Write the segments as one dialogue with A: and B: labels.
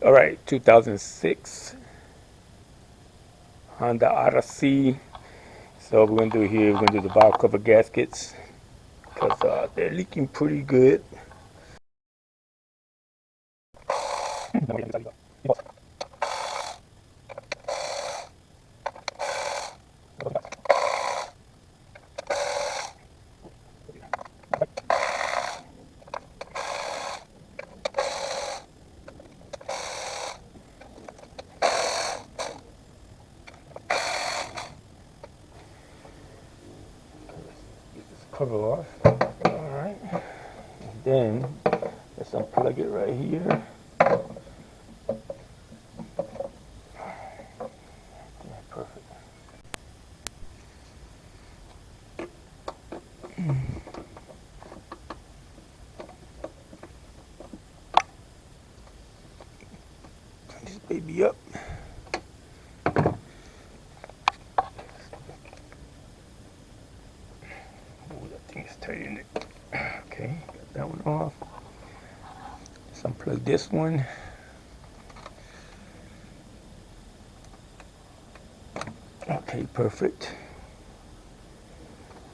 A: All right, 2006 Honda Odyssey. So we're gonna do here. We're gonna do the valve cover gaskets because they're leaking pretty good. Cover off. All right. And then let's unplug it right here. Yeah, perfect. Turn this baby up. Oh, that thing is tight in it. Okay, got that one off. Let's unplug this one. Okay, perfect.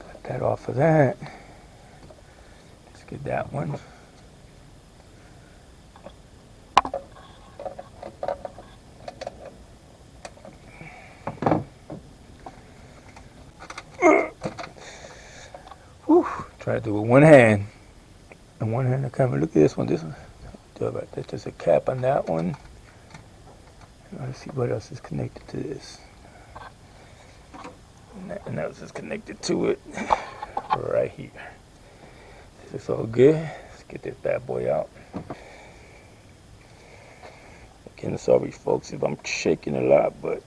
A: Got that off of that. Let's get that one. Whew. Try to do it with one hand. And one hand, I can't look at this one. This one. That's just a cap on that one. Let's see what else is connected to this. And else is connected to it right here. This is all good. Let's get this bad boy out. Again, sorry folks if I'm shaking a lot, but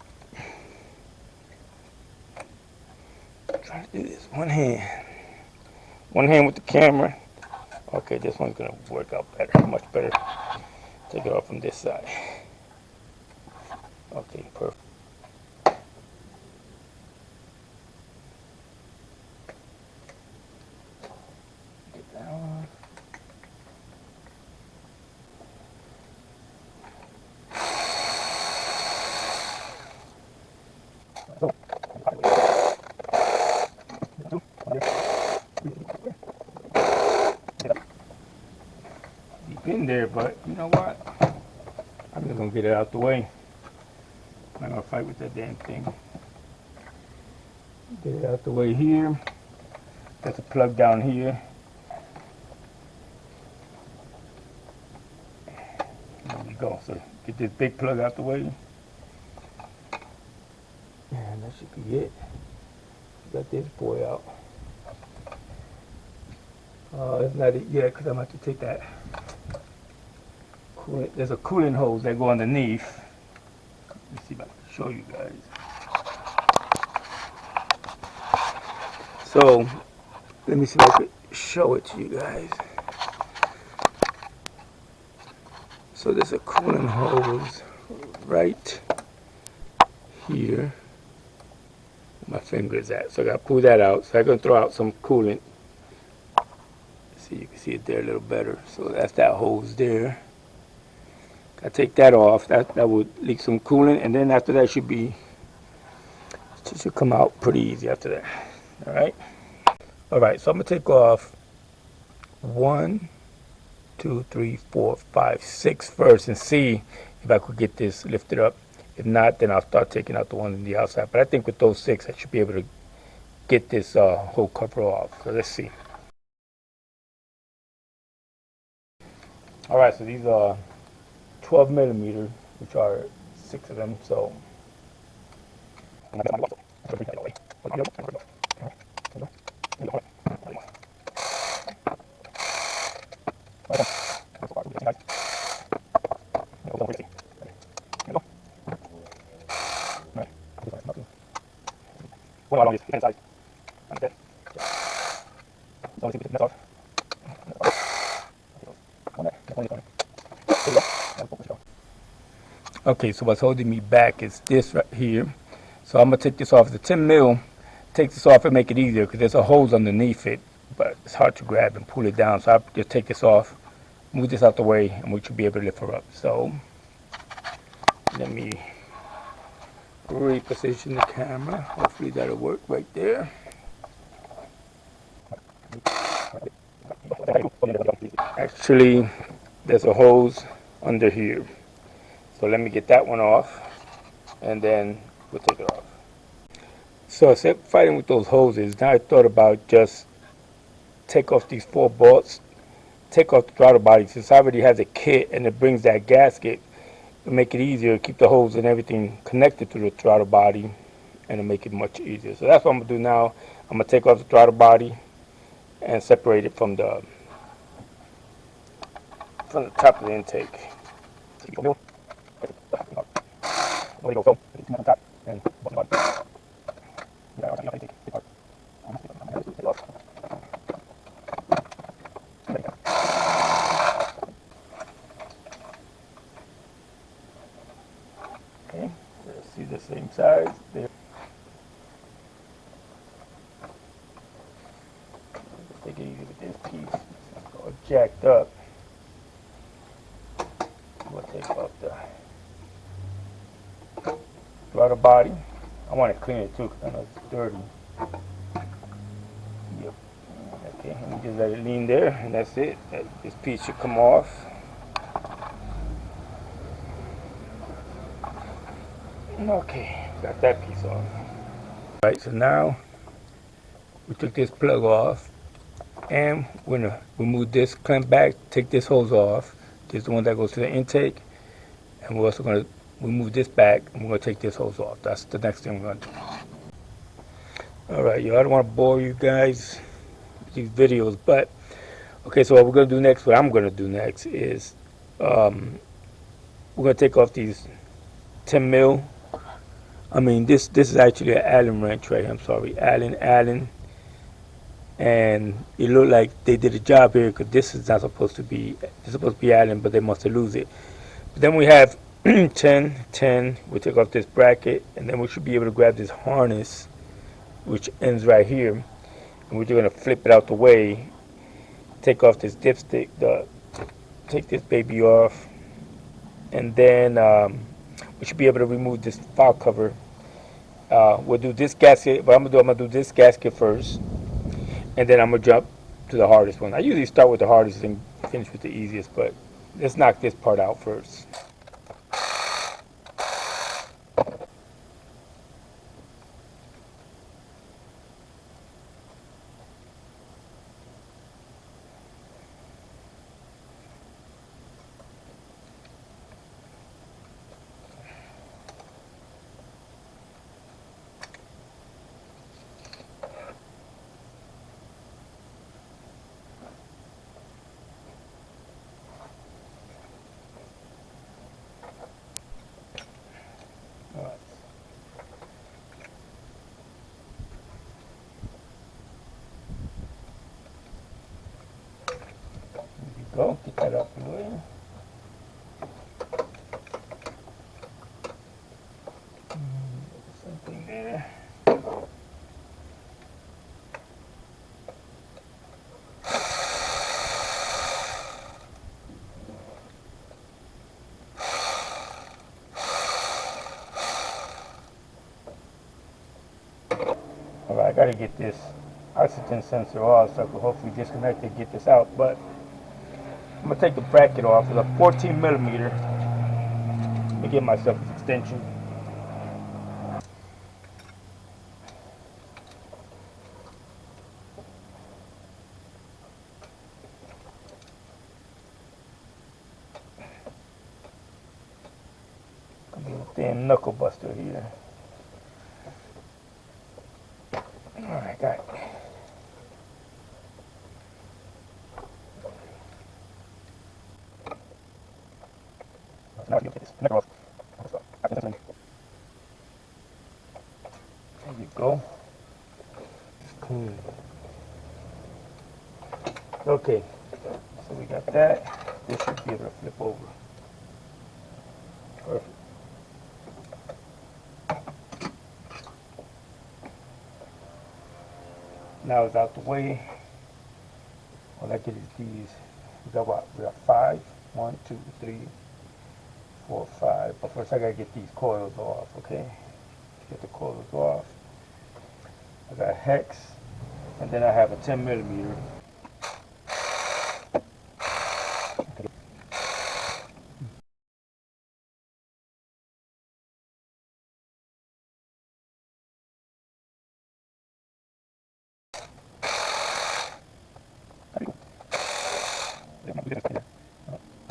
A: I'm trying to do this one hand. One hand with the camera. Okay, this one's gonna work out better, much better. Take it off from this side. Okay, perfect. Get that on. Deep in there, but you know what? I'm just gonna get it out the way. I'm not gonna fight with that damn thing. Get it out the way here. That's a plug down here. There we go. So get this big plug out the way. And that should be it. Got this boy out. It's not it yet because I'm going to have to take that. There's a cooling hose that go underneath. Let's see if I can show you guys. So let me see if I can show it to you guys. So there's a cooling hose right here. My finger is at. So I got to pull that out. So I'm going to throw out some coolant. See, you can see it there a little better. So that's that hose there. I take that off. That would leak some coolant, and then after that should come out pretty easy after that. All right. All right. So I'm gonna take off 1, 2, 3, 4, 5, 6 first, and see if I could get this lifted up. If not, then I'll start taking out the one on the outside. But I think with those 6, I should be able to get this whole cover off. So let's see. All right. So these are 12 millimeter, which are 6 of them. So okay, so what's holding me back is this right here. So I'm gonna take this off. The 10 mil, take this off and make it easier because there's a hose underneath it, but it's hard to grab and pull it down. So I'll just take this off, move this out the way, and we should be able to lift her up. So let me reposition the camera. Hopefully that'll work right there. Actually, there's a hose under here. So let me get that one off, and then we'll take it off. So instead of fighting with those hoses, now I thought about just take off these 4 bolts, take off the throttle body. Since I already has a kit and it brings that gasket, it'll make it easier, keep the hose and everything connected to the throttle body, and it'll make it much easier. So that's what I'm gonna do now. I'm gonna take off the throttle body and separate it from the top of the intake. Okay, let's see the same size there. Take it easy with this piece. It's all jacked up. We'll take off the throttle body. I want to clean it too because I know it's dirty. Yep. Okay, let me just let it lean there, and that's it. This piece should come off. Okay, got that piece off. Alright, so now we took this plug off, and we're going to remove this clamp back, take this hose off. This is the one that goes to the intake, and we're also going to remove this back, and we're going to take this hose off. That's the next thing we're going to do. Alright, y'all, I don't want to bore you guys with these videos, but okay, so what we're going to do next, what I'm going to do next is we're going to take off these 10 mil. I mean, this is actually an Allen wrench right here. I'm sorry, Allen. And it looked like they did a job here because this is not supposed to be, it's supposed to be Allen, but they must have lose it. But then we have 10. We take off this bracket, and then we should be able to grab this harness, which ends right here. And we're just going to flip it out the way, take off this dipstick, take this baby off, and then we should be able to remove this file cover. We'll do this gasket. What I'm gonna do this gasket first, and then I'm gonna jump to the hardest one. I usually start with the hardest and finish with the easiest, but let's knock this part out first. Go, get that out the way. Something there. Alright, I gotta get this oxygen sensor off so I can hopefully disconnect it and get this out, but I'm going to take the bracket off with a 14 millimeter. Let me get myself an extension. Gonna be a thin knuckle buster here. Alright, got it. Now I can get this connector off. There you go. Okay, so we got that. This should be able to flip over. Perfect. Now it's out the way. All I get is these. We got what? We got 5. 1, 2, 3, 4, 5. But first I gotta get these coils off, okay? Get the coils off. I got hex, and then I have a 10 millimeter.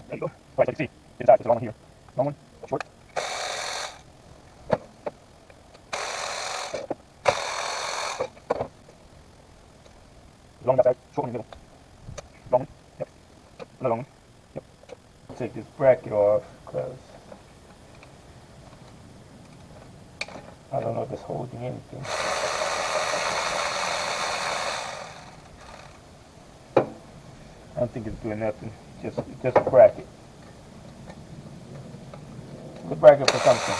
A: There you go. Right, so you see, inside there's a long one here. Long one, short. Long on that side, short one in the middle. Long one, yep. Another long one, yep. Take this bracket off, because I don't know if it's holding anything. I don't think it's doing nothing. Just a bracket. Good bracket for something.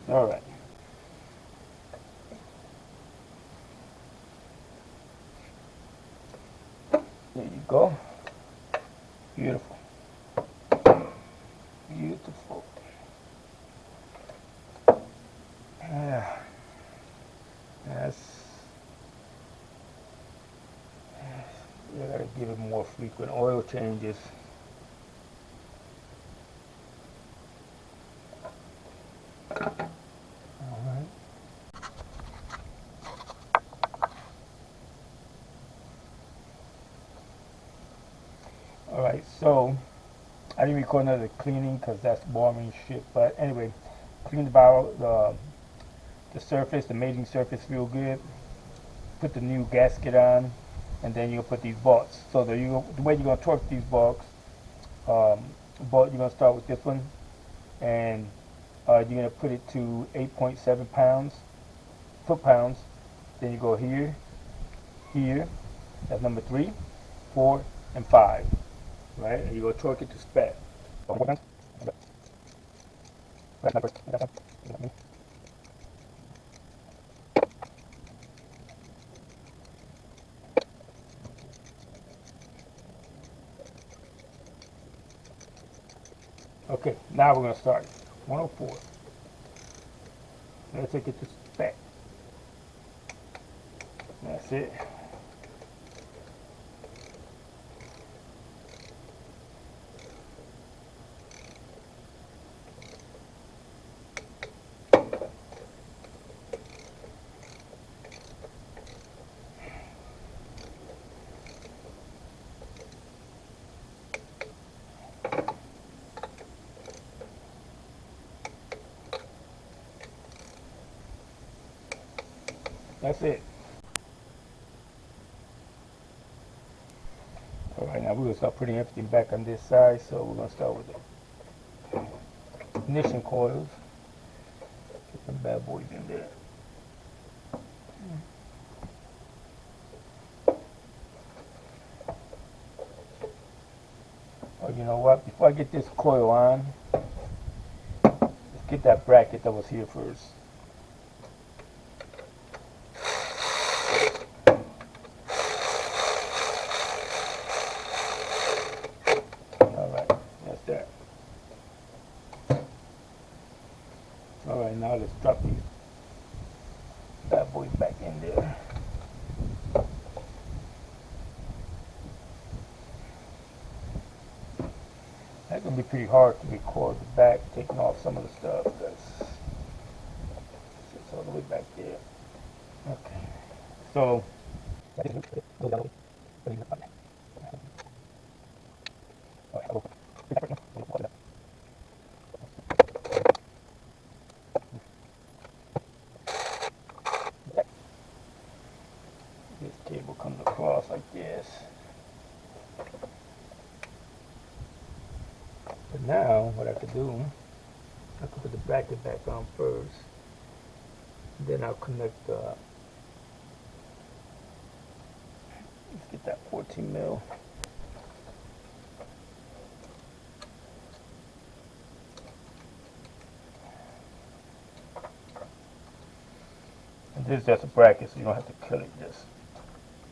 A: All right. There you go. Beautiful. Beautiful. Yeah. You gotta give it more frequent oil changes. Alright. Alright, so I didn't record another cleaning because that's boring shit. But anyway, cleaned about the surface, the mating surface real good. Put the new gasket on, and then you'll put these bolts. So the way you're gonna torque these bolts, bolt, you're gonna start with this one, and you're gonna put it to 8.7 foot-pounds. Then you go here, here. That's number 3, 4, and 5. Right, and you go torque it to spec. Okay, now we're going to start. 104. Let's take it to spec. That's it. That's it. Alright, now we're going to start putting everything back on this side. So we're going to start with the ignition coils. Get some bad boys in there. Oh, you know what? Before I get this coil on, let's get that bracket that was here first. Alright, now let's drop these bad boys back in there. That's going to be pretty hard to record the back, taking off some of the stuff that's it's all the way back there. Okay, so this cable comes across like this. But now, what I could do, I could put the bracket back on first. Then I'll connect the, let's get that 14 mil. And this is just a bracket, so you don't have to kill it. Just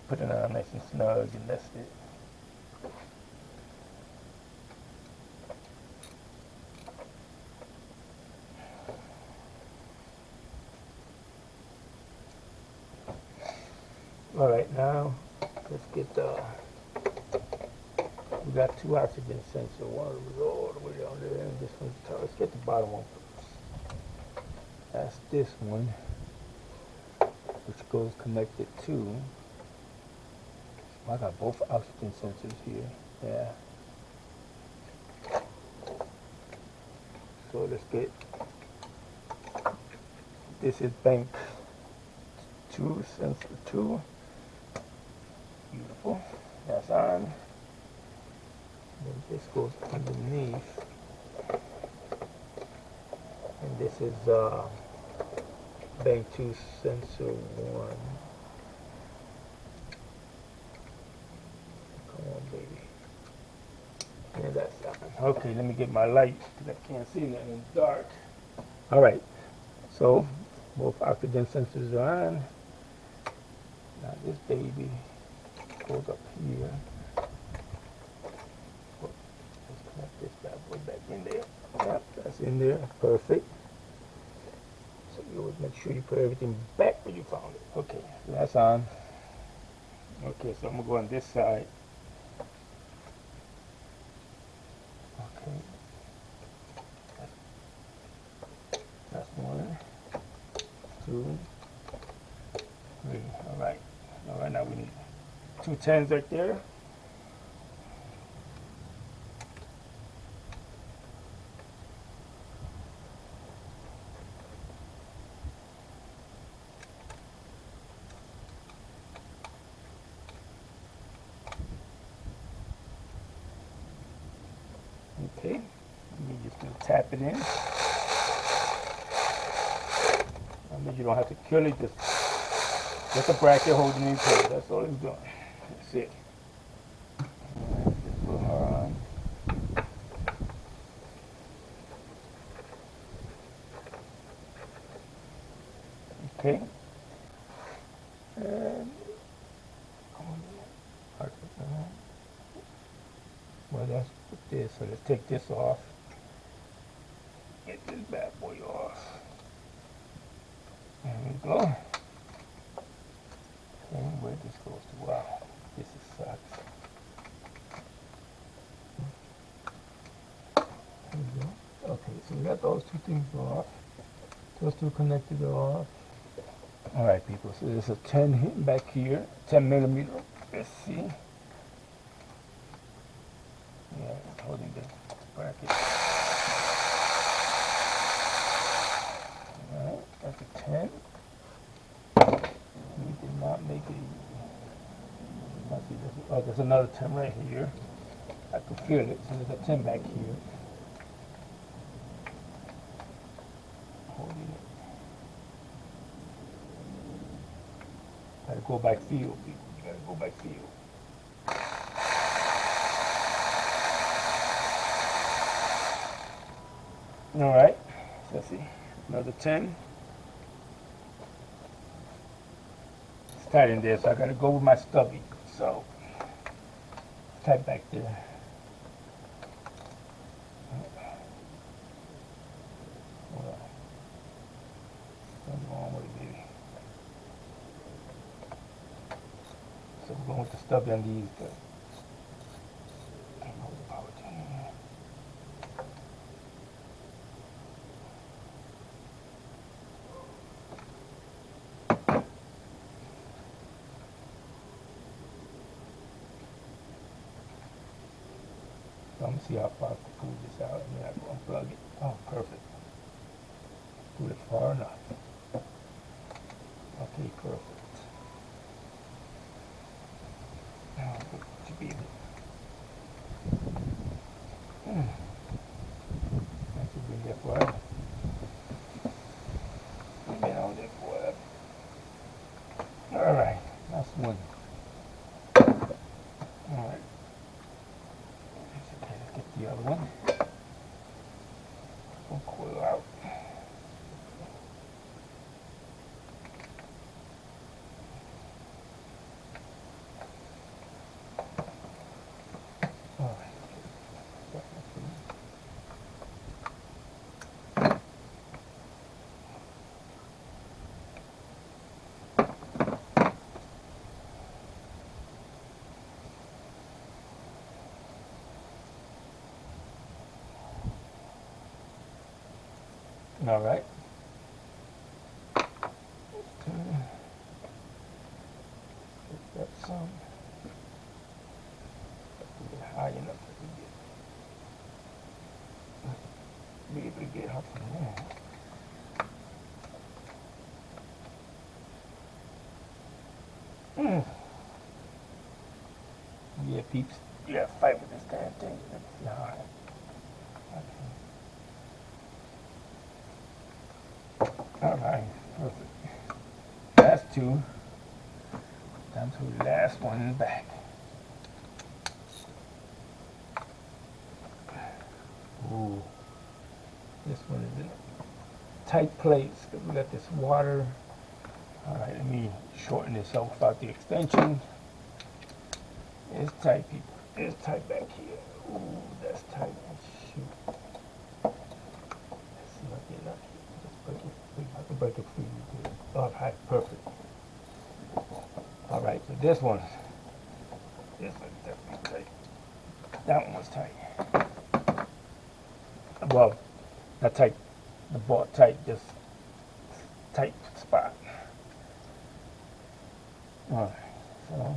A: put it on nice and snug, and that's it. right, now let's get we got two oxygen sensors. One was all the way down there, and this one's top. Let's get the bottom one first. That's this one, which goes connected to. I got both oxygen sensors here. Yeah. So let's get. This is bank 2, sensor 2. Beautiful. That's on. Then this goes underneath. And this is bank 2, sensor 1. Come on, baby. And that's on. Okay, let me get my light because I can't see nothing in the dark. All right. So both oxygen sensors are on. Now this baby goes up here. Let's connect this bad boy back in there. Yep, that's in there. Perfect. So you always make sure you put everything back where you found it. Okay, so that's on. Okay, so I'm gonna go on this side. Okay. That's 1, 2, 3. All right. All right, now we need 2 10s right there. Okay, you just gonna tap it in. I mean, you don't have to kill it, just a bracket holding it in place. That's all it's doing. That's it. Just put her on. Okay. And well, that's with this. So let's take this off. Get this bad boy off. There we go. Okay, where this goes to? Wow, this is sucks. There we go. Okay, so we got those 2 things off. Those 2 connected off. All right, people. So there's a 10 hitting back here, 10 millimeter. Let's see. Yeah, it's holding the bracket. All right, that's a 10. We did not make it easy. Let's see, there's another 10 right here. I can feel it. So there's a 10 back here. Holding it. Gotta go by feel, people. You gotta go by feel. All right. So let's see. Another 10. It's tight in there, so I gotta go with my stubby. So tight back there. Hold on. Something's wrong with it, baby. So we're going with the stubby on these. So I'm gonna see how far I can pull this out and then I can unplug it. Oh, perfect. Pull it far enough. Okay, perfect. Now, what should be it? That should be there forever. Been on there forever. All right, that's one. All right. Okay, let's get the other one. We'll coil out. All right. That's some. Get high enough to be able to get her from there. Yeah, peeps. Yeah, fight with this damn thing. All right. Okay. All right. Perfect. That's two. Down to the last one in the back. Ooh. This one is in a tight place because we got this water. All right, let me shorten this up without the extension. It's tight, people. It's tight back here. Ooh, that's tight. Shoot. Let's see if I get lucky. Just break it. I can break it free. All right, perfect. All right, so this one's definitely tight. That one was tight. Well, not tight. The ball tight, just tight spot. All right, so.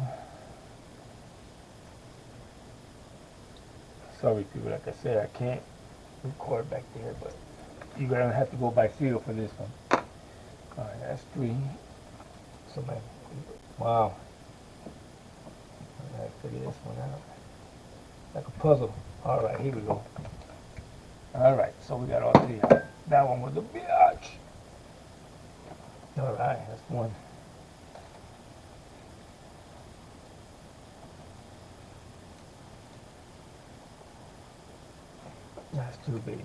A: Sorry, people. Like I said, I can't record back there, but you're gonna have to go by feel for this one. All right, that's three. Somebody, wow. I gotta figure this one out. Like a puzzle. All right, here we go. All right, so we got all three. That one was a bitch. All right, that's one. That's two, baby.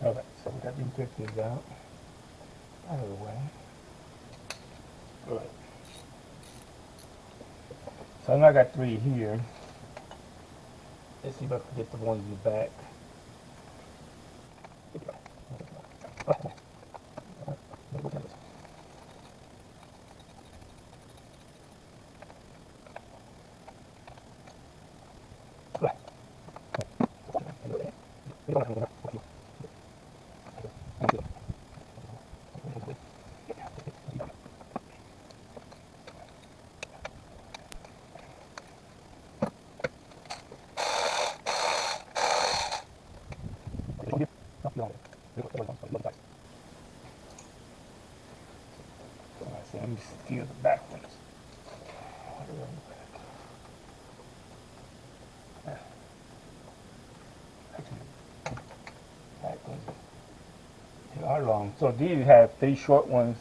A: All right, so we got these pictures out of the way. All right. So now I got three here. Let's see if I can get the ones in the back. Let me steal the back ones. Actually, back ones they are long. So these have three short ones.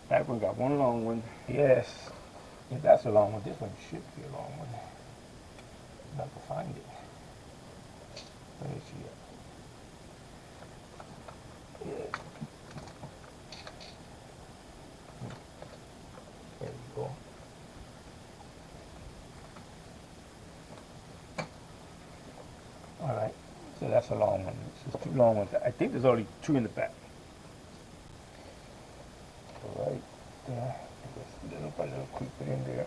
A: That one got one long one. Yes, if that's a long one, this one should be a long one. I'm about to find it. Where is she at? Yeah. There we go. All right, so that's a long one. This is two long ones. I think there's only two in the back. All right there. I guess a little quick bit in there.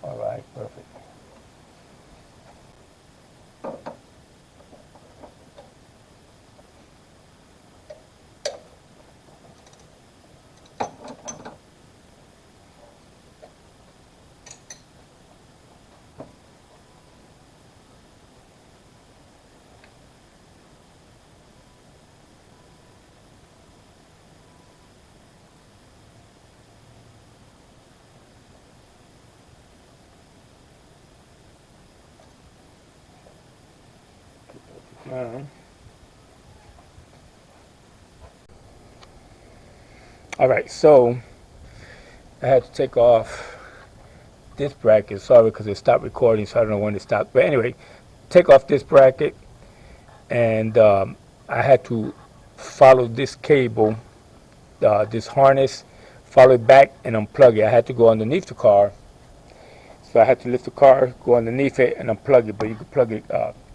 A: All right, perfect. All right, so I had to take off this bracket. Sorry, because it stopped recording, so I don't know when it stopped. But anyway, take off this bracket, and I had to follow this cable, this harness, follow it back and unplug it. I had to go underneath the car. So I had to lift the car, go underneath it, and unplug it. But you could plug it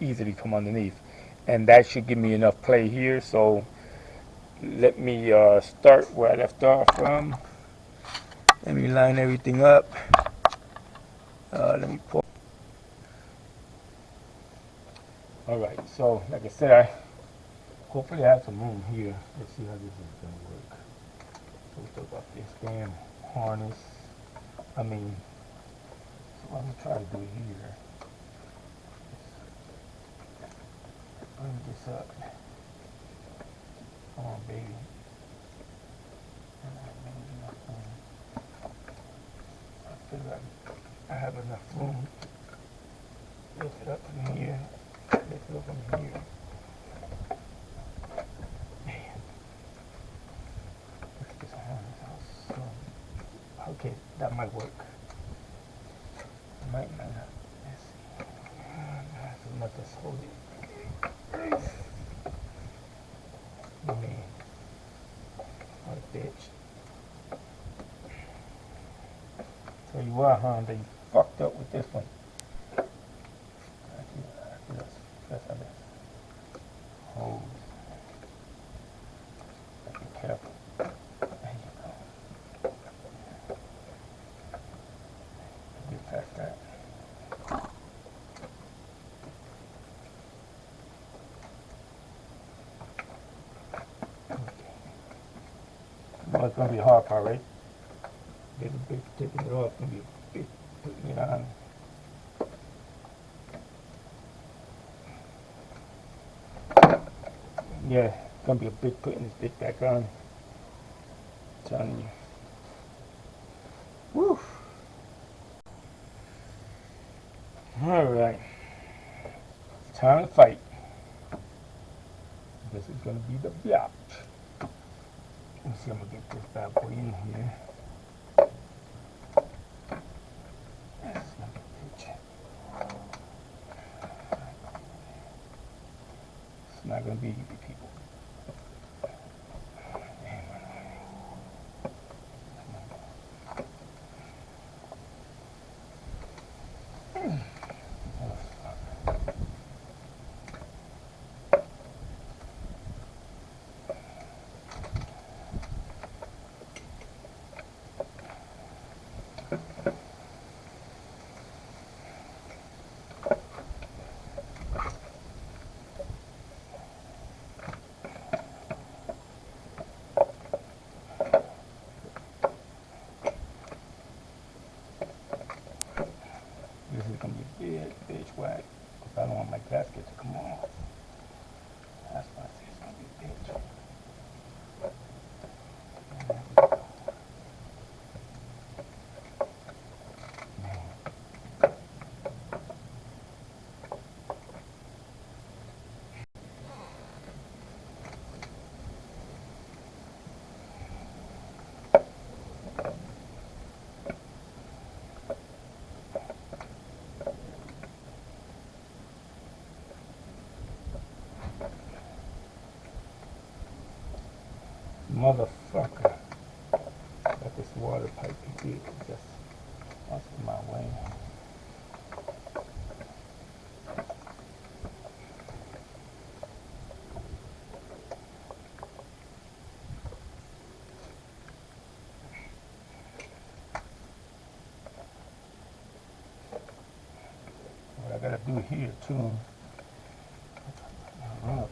A: easily from underneath, and that should give me enough play here. So let me start where I left off from. Let me line everything up. Let me pull. All right. So like I said, I hopefully have some room here. Let's see how this is gonna work. So we talk about this damn harness. I mean, so what I'm gonna try to do here. Bring this up. Come on, baby. I feel like I have enough room. Lift it up from here. Lift it up from here. Man, look at this harness. So, okay, that might work. Might not. Let's see. So much as hold it. Man, what a bitch. Tell you what, Honda, you fucked up with this one. That's how this hose. Be careful. There you go. Get past that. Okay. Well, it's gonna be a hard part, right? Get a big taking it off. It's gonna be a big putting it on. Yeah, it's gonna be a big putting this bitch back on. I'm telling you. Woo! Alright. Time to fight. This is gonna be the biatch. Let's see, I'm gonna get this bad boy in here. That's not a bitch. It's not gonna be easy, people. This is gonna be a big bitch whack. Because I don't want my gasket to come off. That's why I say it's gonna be a bitch. Motherfucker. Got this water pipe here. Just that's in my way. What I gotta do here too. Up.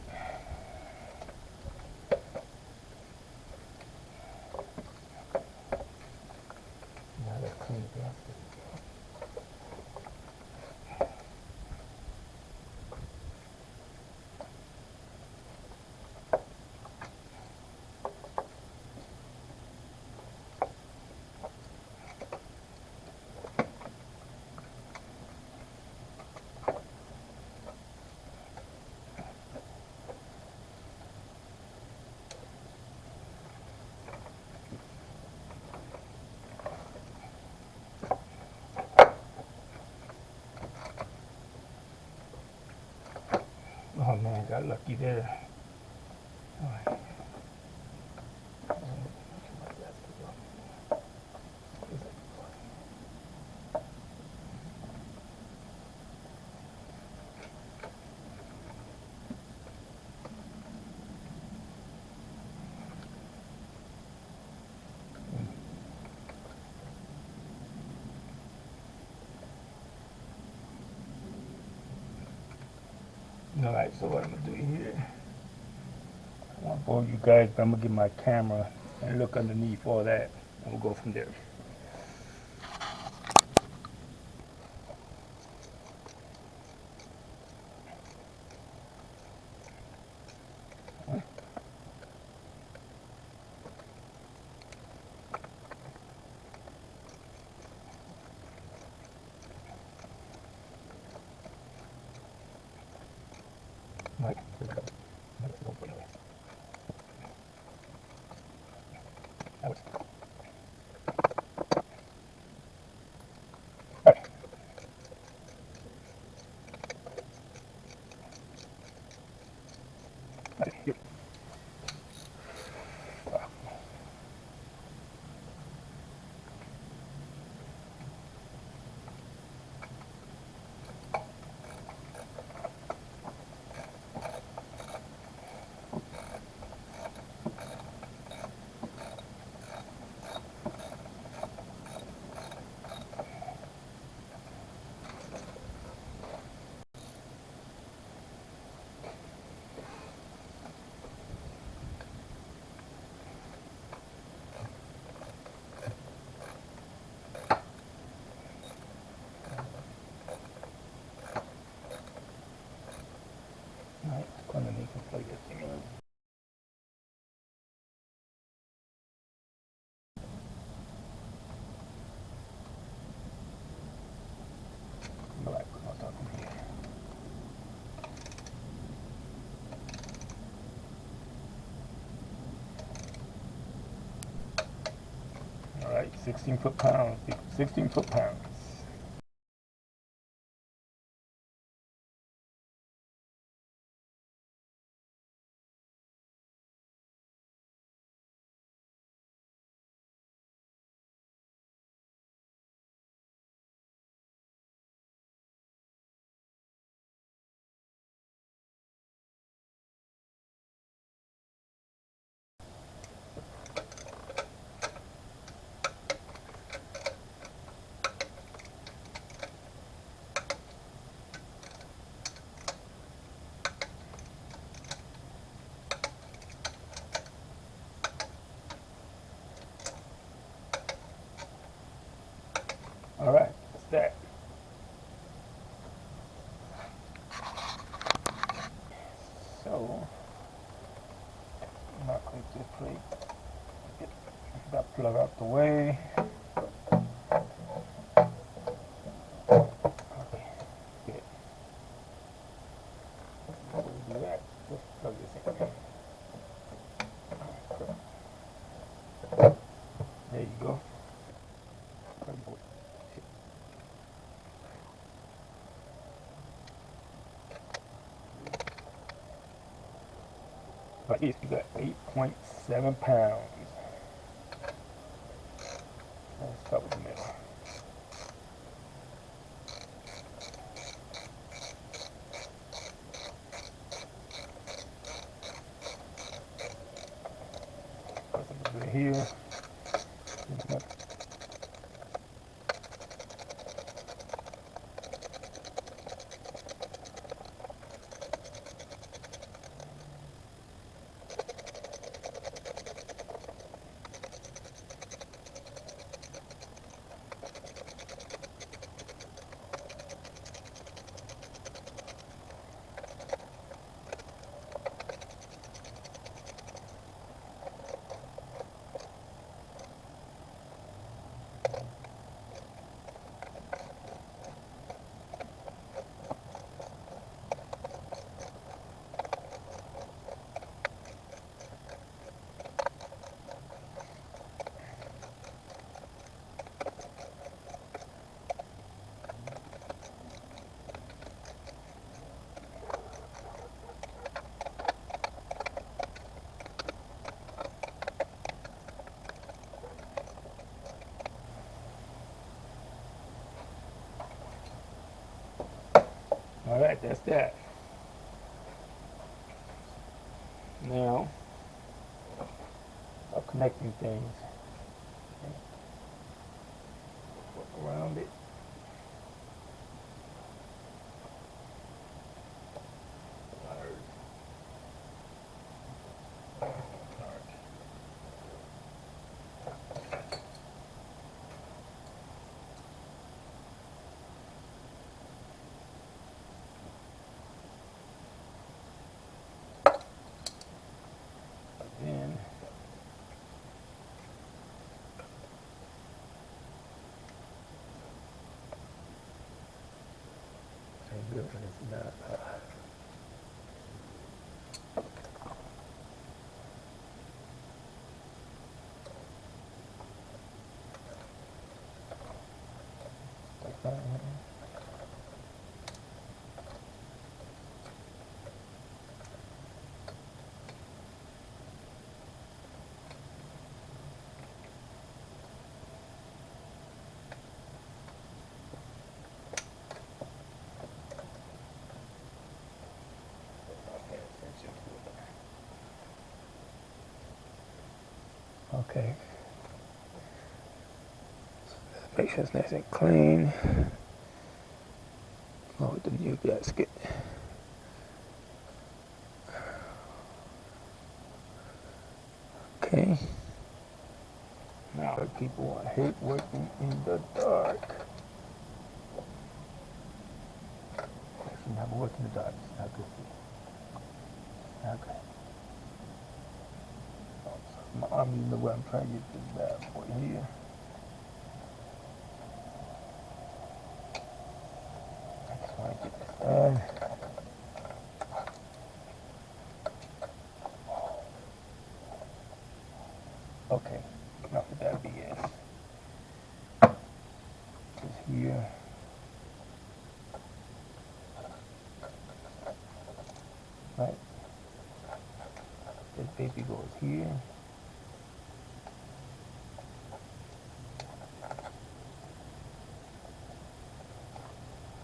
A: Now I gotta clean the gasket. Oh man, got lucky there. All right. Alright, so what I'm gonna do here, I want to bore you guys, but I'm gonna get my camera and look underneath all that, and we'll go from there. Right. Alright, let's go underneath and plug this thing in. Alright, I'll start from here. Alright, 16 foot-pounds. 16 foot-pounds. Alright, that's that. So, I'm not going to plate. Get that plug out the way. Okay, good. Before we do that, let's plug this in. There you go. But you got 8.7 pounds. Let's start with the middle. Put a little bit here. Alright, that's that. Now, start connecting things. Work around it. Okay. Make sure it's nice and clean. Go with the new gasket. Okay. Now people hate working in the dark. Actually, never work in the dark. It's not good for you. Not good. My arm, you know where I'm trying to get this bad boy here. I just want to get this done. Okay, enough of that BS. Just here. Right. This baby goes here.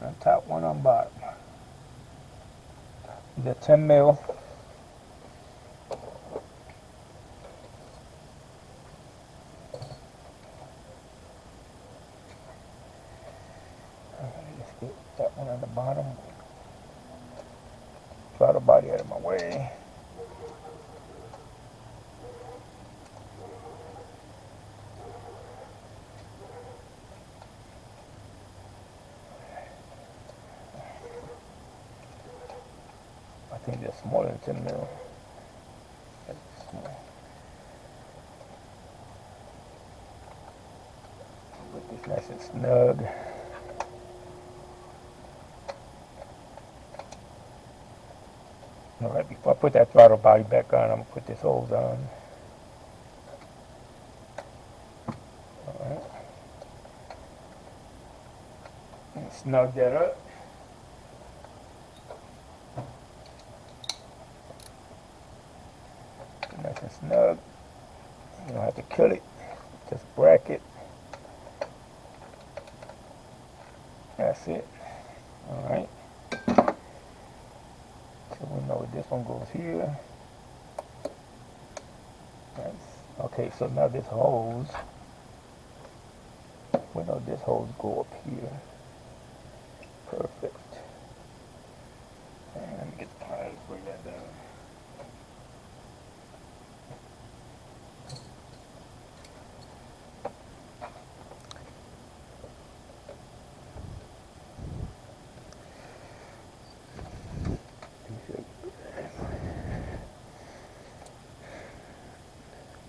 A: On top, one on bottom. The 10 mil. Let's get that one on the bottom. Throttle body out of my way. I think they're smaller than 10 mil. That's small. Put this nice and snug. Alright, before I put that throttle body back on, I'm going to put this hose on. Alright. And snug that up. Nice and snug. You don't have to kill it. Just bracket. That's it. Alright. So we know this one goes here. Nice. Okay, so now this hose, we know this hose go up here. Perfect. And let me get the pliers, bring that down.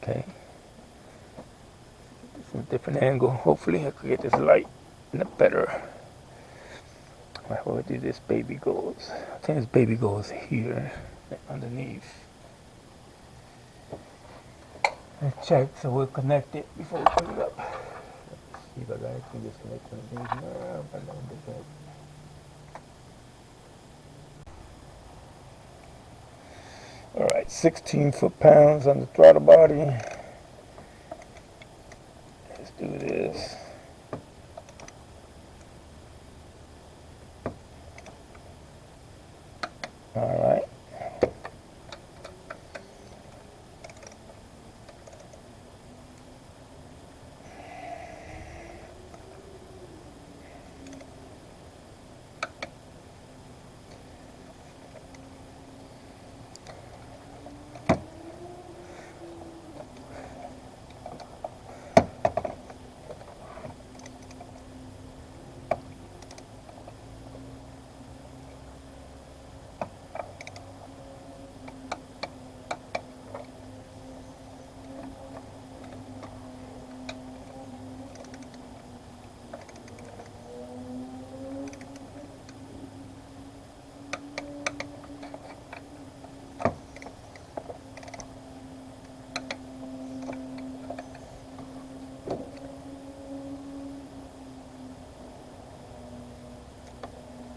A: Okay. From a different angle. Hopefully I could get this light in a better. Where did this baby goes? I think this baby goes here, underneath. Let's check so we'll connect it before we put it up. Let's see if I can disconnect one of these. No, I don't disconnect. Alright, 16 foot-pounds on the throttle body. Let's do this. Alright.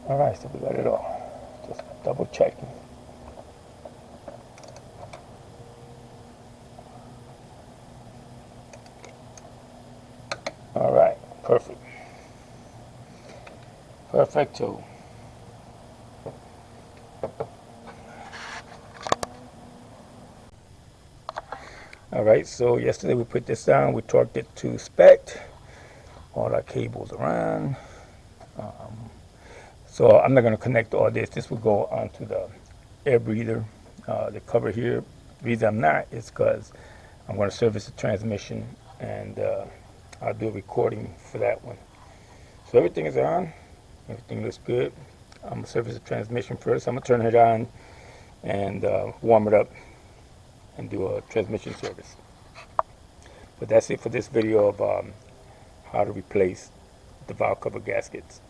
A: Alright, so we got it all. Just double checking. Alright, perfect. Perfecto. Alright, so yesterday we put this down, we torqued it to spec, all our cables around. So I'm not going to connect all this. This will go onto the air breather, the cover here. The reason I'm not is because I'm going to service the transmission, and I'll do a recording for that one. So everything is on. Everything looks good. I'm going to service the transmission first. I'm going to turn it on and warm it up and do a transmission service. But that's it for this video of how to replace the valve cover gaskets.